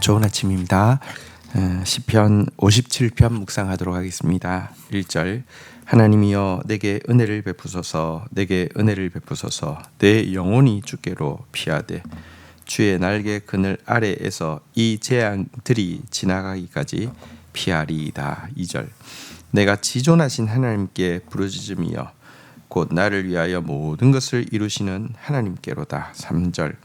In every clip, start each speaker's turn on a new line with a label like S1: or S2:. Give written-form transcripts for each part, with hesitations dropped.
S1: 좋은 아침입니다. 시편 57편 묵상하도록 하겠습니다. 1절 하나님이여 내게 은혜를 베푸소서 내게 은혜를 베푸소서 내 영혼이 주께로 피하되 주의 날개 그늘 아래에서 이 재앙들이 지나가기까지 피하리이다. 2절 내가 지존하신 하나님께 부르짖으며 곧 나를 위하여 모든 것을 이루시는 하나님께로다. 3절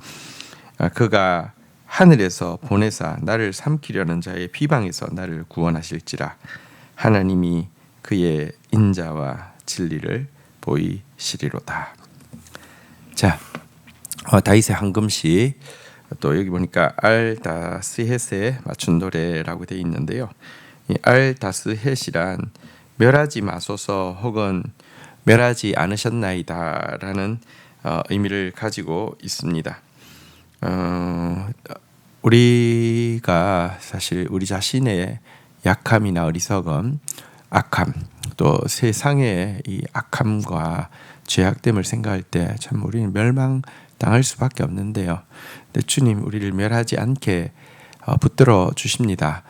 S1: 그가 하늘에서 보내사 나를 삼키려는 자의 비방에서 나를 구원하실지라. 하나님이 그의 인자와 진리를 보이시리로다. 자, 다윗의 한금시, 또 여기 보니까 알다스헷에 맞춘 노래라고 되어 있는데요. 이 알다스헷이란 멸하지 마소서 혹은 멸하지 않으셨나이다라는 의미를 가지고 있습니다. 우리가 사실 우리 자신의 약함이나 어리석음, 악함, 또 세상의 이 악함과 죄악됨을 생각할 때 참 우리는 멸망당할 수밖에 없는데요. 근데 주님 우리를 멸하지 않게 붙들어 주십니다.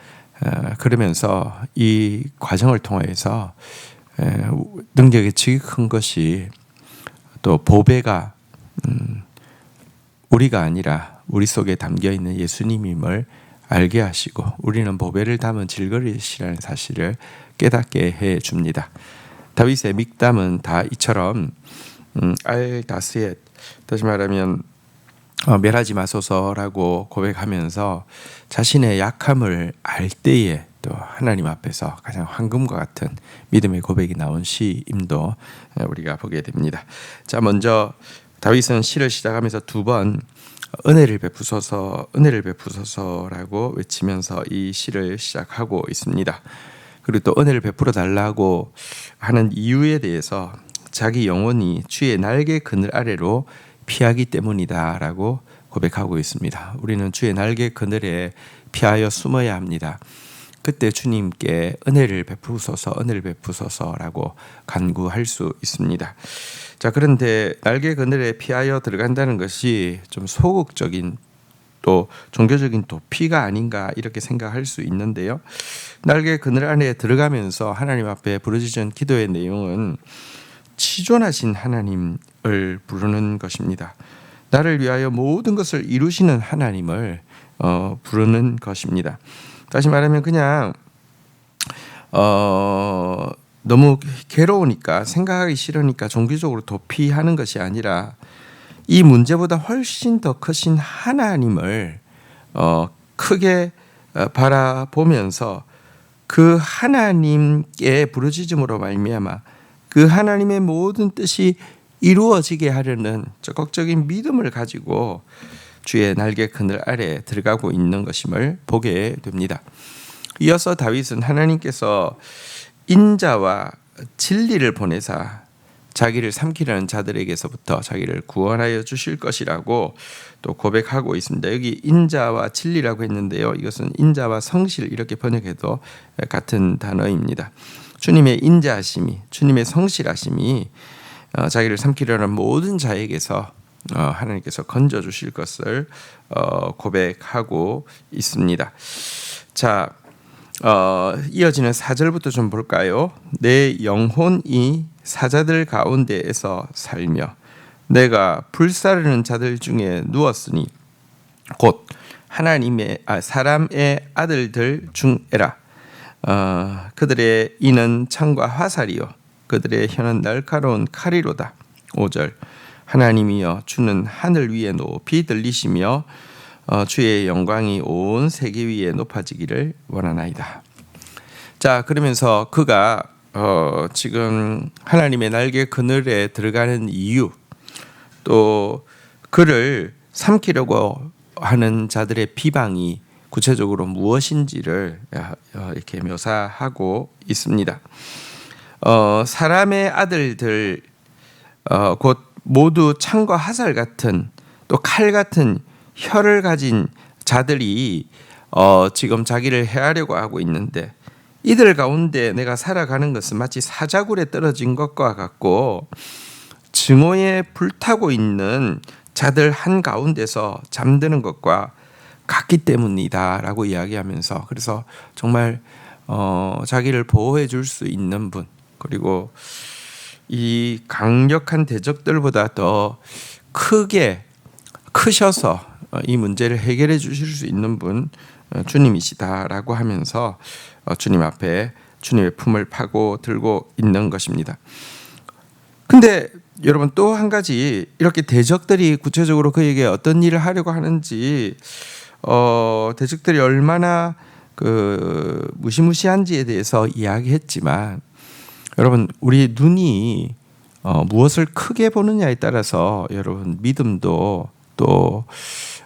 S1: 그러면서 이 과정을 통해서 능력의 지극히 큰 것이 또 보배가 우리가 아니라 우리 속에 담겨있는 예수님임을 알게 하시고 우리는 보배를 담은 질그릇이라는 사실을 깨닫게 해줍니다. 다윗의 믹담은 다 이처럼 알다스헷, 다시 말하면 멸하지 마소서라고 고백하면서 자신의 약함을 알 때에 또 하나님 앞에서 가장 황금과 같은 믿음의 고백이 나온 시임도 우리가 보게 됩니다. 자, 먼저 다윗은 시를 시작하면서 두 번 은혜를 베푸소서 은혜를 베푸소서라고 외치면서 이 시를 시작하고 있습니다. 그리고 또 은혜를 베풀어 달라고 하는 이유에 대해서 자기 영혼이 주의 날개 그늘 아래로 피하기 때문이다라고 고백하고 있습니다. 우리는 주의 날개 그늘에 피하여 숨어야 합니다. 그때 주님께 은혜를 베푸소서라고 간구할 수 있습니다. 자, 그런데 날개 그늘에 피하여 들어간다는 것이 좀 소극적인 또 종교적인 도피가 아닌가 이렇게 생각할 수 있는데요. 날개 그늘 안에 들어가면서 하나님 앞에 부르짖은 기도의 내용은 치존하신 하나님을 부르는 것입니다. 나를 위하여 모든 것을 이루시는 하나님을 부르는 것입니다. 다시 말하면 그냥 너무 괴로우니까 생각하기 싫으니까 종교적으로 도피하는 것이 아니라 이 문제보다 훨씬 더 크신 하나님을 크게 바라보면서 그 하나님께 부르짖음으로 말미암아 그 하나님의 모든 뜻이 이루어지게 하려는 적극적인 믿음을 가지고 주의 날개 그늘 아래 들어가고 있는 것임을 보게 됩니다. 이어서 다윗은 하나님께서 인자와 진리를 보내사 자기를 삼키려는 자들에게서부터 자기를 구원하여 주실 것이라고 또 고백하고 있습니다. 여기 인자와 진리라고 했는데요. 이것은 인자와 성실 이렇게 번역해도 같은 단어입니다. 주님의 인자하심이, 주님의 성실하심이 자기를 삼키려는 모든 자에게서 하나님께서 건져주실 것을 고백하고 있습니다. 자, 이어지는 4절부터 좀 볼까요? 내 영혼이 사자들 가운데에서 살며 내가 불사르는 자들 중에 누웠으니 곧 사람의 아들들 중에라. 그들의 이는 창과 화살이요 그들의 혀는 날카로운 칼이로다. 5절 하나님이여 주는 하늘 위에 높이 들리시며 주의 영광이 온 세계 위에 높아지기를 원하나이다. 자, 그러면서 그가 지금 하나님의 날개 그늘에 들어가는 이유, 또 그를 삼키려고 하는 자들의 비방이 구체적으로 무엇인지를 이렇게 묘사하고 있습니다. 사람의 아들들 곧 모두 창과 화살 같은 또 칼 같은 혀를 가진 자들이 지금 자기를 해하려고 하고 있는데 이들 가운데 내가 살아가는 것은 마치 사자굴에 떨어진 것과 같고 증오에 불타고 있는 자들 한가운데서 잠드는 것과 같기 때문이다라고 이야기하면서, 그래서 정말 자기를 보호해 줄 수 있는 분, 그리고 이 강력한 대적들보다 더 크셔서 이 문제를 해결해 주실 수 있는 분 주님이시다라고 하면서 주님 앞에 주님의 품을 파고 들고 있는 것입니다. 근데 여러분, 또 한 가지, 이렇게 대적들이 구체적으로 그에게 어떤 일을 하려고 하는지, 대적들이 얼마나 무시무시한지에 대해서 이야기했지만, 여러분, 우리 눈이 무엇을 크게 보느냐에 따라서 여러분 믿음도 또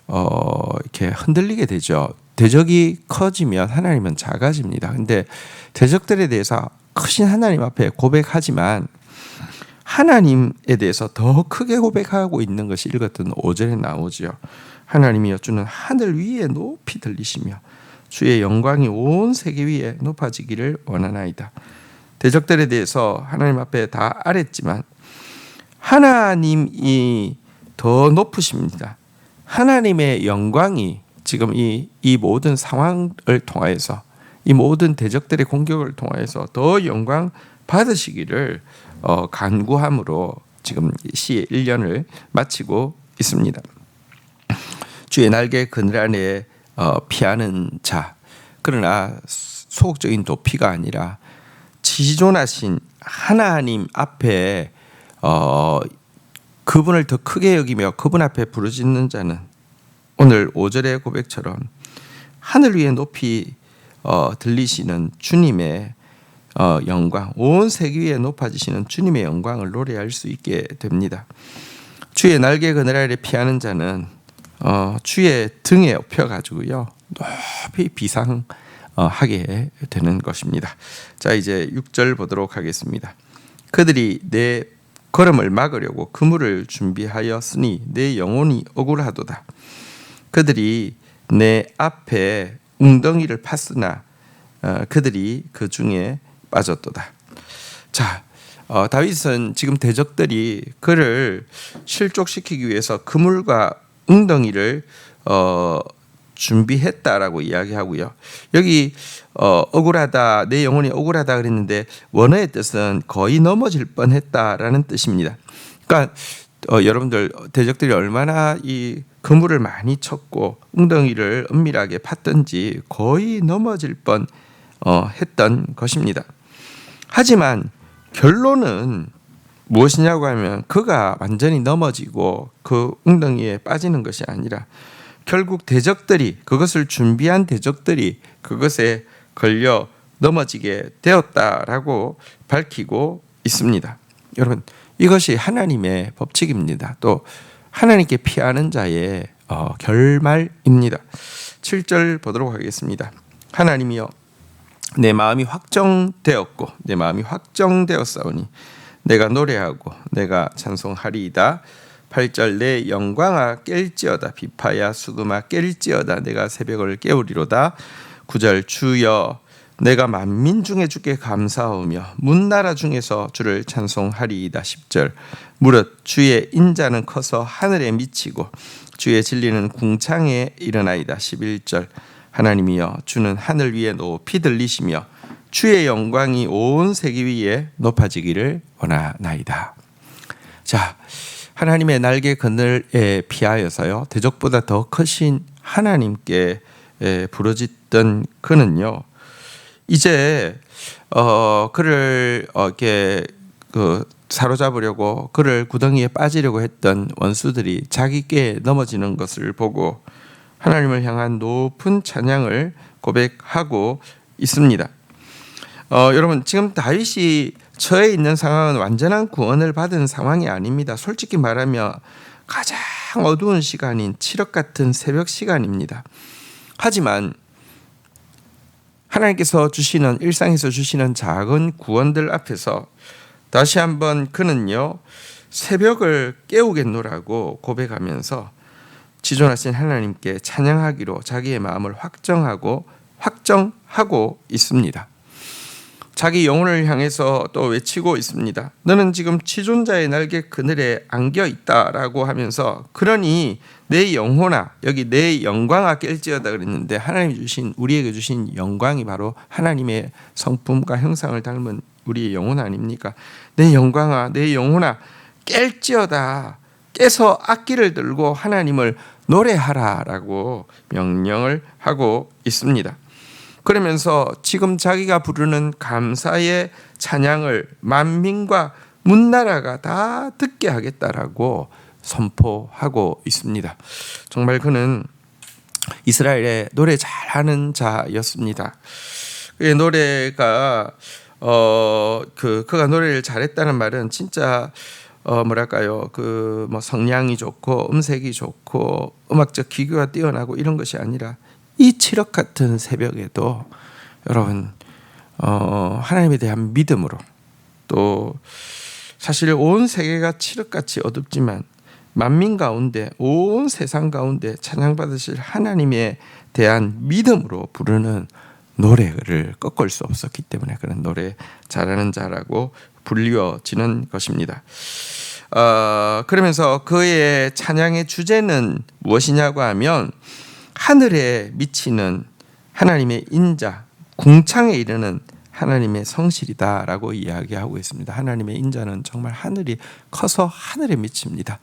S1: 이렇게 흔들리게 되죠. 대적이 커지면 하나님은 작아집니다. 근데 대적들에 대해서 크신 하나님 앞에 고백하지만 하나님에 대해서 더 크게 고백하고 있는 것이 읽었던 5절에 나오죠. 하나님이여, 주는 하늘 위에 높이 들리시며 주의 영광이 온 세계 위에 높아지기를 원하나이다. 대적들에 대해서 하나님 앞에 다 아랬지만 하나님이 더 높으십니다. 하나님의 영광이 지금 이 모든 상황을 통하여서, 이 모든 대적들의 공격을 통하여서 더 영광 받으시기를 간구함으로 지금 시의 1년을 마치고 있습니다. 주의 날개 그늘 안에 피하는 자, 그러나 소극적인 도피가 아니라 지존하신 하나님 앞에 그분을 더 크게 여기며 그분 앞에 부르짖는 자는 오늘 5절의 고백처럼 하늘 위에 높이 들리시는 주님의 영광, 온 세계 위에 높아지시는 주님의 영광을 노래할 수 있게 됩니다. 주의 날개 그늘 아래 피하는 자는 주의 등에 업혀가지고요 높이 비상하게 되는 것입니다. 자, 이제 6절 보도록 하겠습니다. 그들이 내 걸음을 막으려고 그물을 준비하였으니 내 영혼이 억울하도다. 그들이 내 앞에 웅덩이를 팠으나 그들이 그 중에 빠졌도다. 자, 다윗은 지금 대적들이 그를 실족시키기 위해서 그물과 웅덩이를 준비했다라고 이야기하고요. 여기 억울하다, 내 영혼이 억울하다 그랬는데 원어의 뜻은 거의 넘어질 뻔했다라는 뜻입니다. 그러니까 여러분들, 대적들이 얼마나 이 그물을 많이 쳤고 웅덩이를 은밀하게 팠던지 거의 넘어질 뻔 했던 것입니다. 하지만 결론은 무엇이냐고 하면 그가 완전히 넘어지고 그 웅덩이에 빠지는 것이 아니라 결국 대적들이, 그것을 준비한 대적들이 그것에 걸려 넘어지게 되었다라고 밝히고 있습니다. 여러분, 이것이 하나님의 법칙입니다. 또 하나님께 피하는 자의 결말입니다. 7절 보도록 하겠습니다. 하나님이여, 내 마음이 확정되었고 내 마음이 확정되었사오니 내가 노래하고 내가 찬송하리이다. 8절 내 영광아 깰지어다. 비파야 수금아 깰지어다. 내가 새벽을 깨우리로다. 9절 주여, 내가 만민 중에 주께 감사하며 문나라 중에서 주를 찬송하리이다. 10절 무릇 주의 인자는 커서 하늘에 미치고 주의 진리는 궁창에 일어나이다. 11절 하나님이여, 주는 하늘 위에 높이 들리시며 주의 영광이 온 세계 위에 높아지기를 원하나이다. 자, 하나님의 날개 그늘에 피하여서요 대적보다 더 크신 하나님께 부르짖던 그는요, 이제 그를 이렇게 사로잡으려고 그를 구덩이에 빠지려고 했던 원수들이 자기께 넘어지는 것을 보고 하나님을 향한 높은 찬양을 고백하고 있습니다. 여러분, 지금 다윗이 처해 있는 상황은 완전한 구원을 받은 상황이 아닙니다. 솔직히 말하면 가장 어두운 시간인 칠흑 같은 새벽 시간입니다. 하지만 하나님께서 주시는, 일상에서 주시는 작은 구원들 앞에서 다시 한번 그는요 새벽을 깨우겠노라고 고백하면서 지존하신 하나님께 찬양하기로 자기의 마음을 확정하고 있습니다. 자기 영혼을 향해서 또 외치고 있습니다. 너는 지금 지존자의 날개 그늘에 안겨 있다라고 하면서 그러니 내 영혼아, 여기 내 영광아 깰지어다 그랬는데 하나님이 주신, 우리에게 주신 영광이 바로 하나님의 성품과 형상을 닮은 우리의 영혼 아닙니까? 내 영광아, 내 영혼아 깰지어다. 깨서 악기를 들고 하나님을 노래하라라고 명령을 하고 있습니다. 그러면서 지금 자기가 부르는 감사의 찬양을 만민과 문나라가 다 듣게 하겠다라고 선포하고 있습니다. 정말 그는 이스라엘의 노래 잘하는 자였습니다. 그의 노래가 그가 노래를 잘했다는 말은 진짜 뭐랄까요, 성량이 좋고 음색이 좋고 음악적 기교가 뛰어나고 이런 것이 아니라 이 칠흑 같은 새벽에도 여러분 하나님에 대한 믿음으로, 또 사실 온 세계가 칠흑같이 어둡지만 만민 가운데 온 세상 가운데 찬양받으실 하나님에 대한 믿음으로 부르는 노래를 꺾을 수 없었기 때문에 그런 노래 잘하는 자라고 불리워지는 것입니다. 그러면서 그의 찬양의 주제는 무엇이냐고 하면 하늘에 미치는 하나님의 인자, 궁창에 이르는 하나님의 성실이다라고 이야기하고 있습니다. 하나님의 인자는 정말 하늘이 커서 하늘에 미칩니다.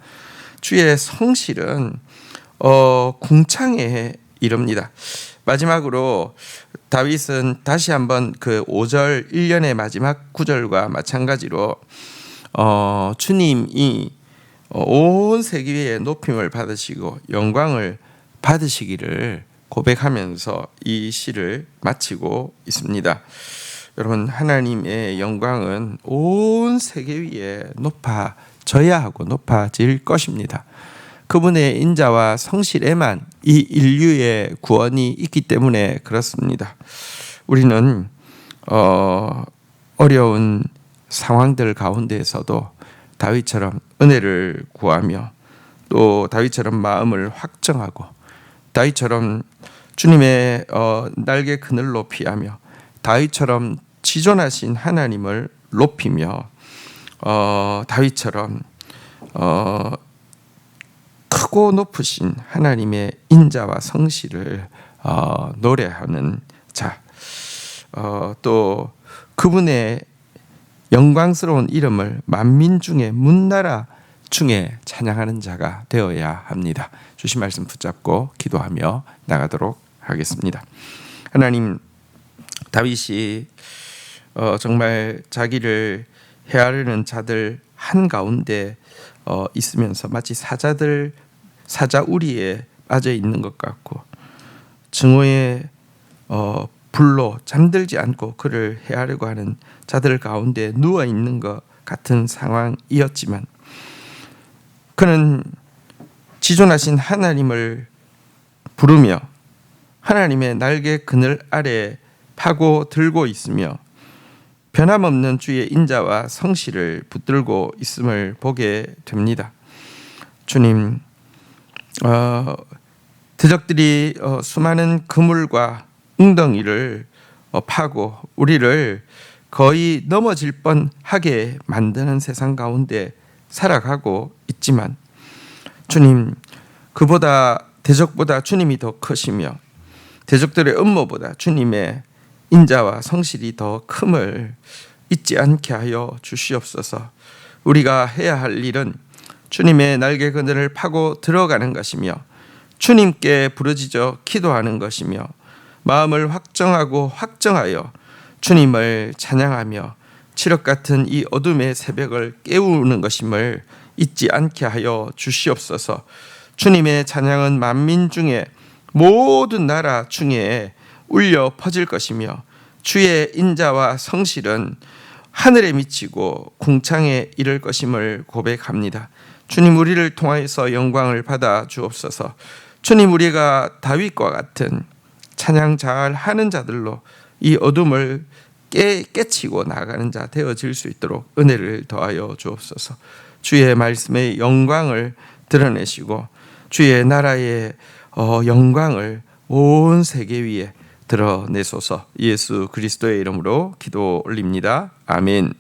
S1: 주의 성실은 궁창에 이릅니다. 마지막으로 다윗은 다시 한번 그 5절 1년의 마지막 구절과 마찬가지로 주님이 온 세계 위에 높임을 받으시고 영광을 받으시기를 고백하면서 이 시를 마치고 있습니다. 여러분, 하나님의 영광은 온 세계 위에 높아져야 하고 높아질 것입니다. 그분의 인자와 성실에만 이 인류의 구원이 있기 때문에 그렇습니다. 우리는 어려운 상황들 가운데에서도 다윗처럼 은혜를 구하며 또 다윗처럼 마음을 확정하고 다윗처럼 주님의 날개 그늘로 피하며 다윗처럼 지존하신 하나님을 높이며 다윗처럼 크고 높으신 하나님의 인자와 성실을 노래하는 자, 또 그분의 영광스러운 이름을 만민 중에 문나라 중에 찬양하는 자가 되어야 합니다. 주신 말씀 붙잡고 기도하며 나가도록 하겠습니다. 하나님, 다윗이 정말 자기를 헤아르는 자들 한가운데 있으면서 마치 사자 우리에 빠져 있는 것 같고 증오의 불로 잠들지 않고 그를 헤아리고 하는 자들 가운데 누워 있는 것 같은 상황이었지만 그는 지존하신 하나님을 부르며 하나님의 날개 그늘 아래 파고 들고 있으며 변함없는 주의 인자와 성실을 붙들고 있음을 보게 됩니다. 주님, 대적들이 수많은 그물과 웅덩이를 파고 우리를 거의 넘어질 뻔하게 만드는 세상 가운데 살아가고 있지만 주님, 그보다 대적보다 주님이 더 크시며 대적들의 음모보다 주님의 인자와 성실이 더 큼을 잊지 않게 하여 주시옵소서. 우리가 해야 할 일은 주님의 날개 그늘을 파고 들어가는 것이며 주님께 부르짖어 기도하는 것이며 마음을 확정하고 확정하여 주님을 찬양하며 칠흑 같은 이 어둠의 새벽을 깨우는 것임을 잊지 않게 하여 주시옵소서. 주님의 찬양은 만민 중에 모든 나라 중에 울려 퍼질 것이며 주의 인자와 성실은 하늘에 미치고 궁창에 이를 것임을 고백합니다. 주님, 우리를 통하여서 영광을 받아 주옵소서. 주님, 우리가 다윗과 같은 찬양 잘 하는 자들로 이 어둠을 깨치고 나가는 자 되어질 수 있도록 은혜를 더하여 주옵소서. 주의 말씀의 영광을 드러내시고 주의 나라의 영광을 온 세계 위에 드러내소서. 예수 그리스도의 이름으로 기도 올립니다. 아멘.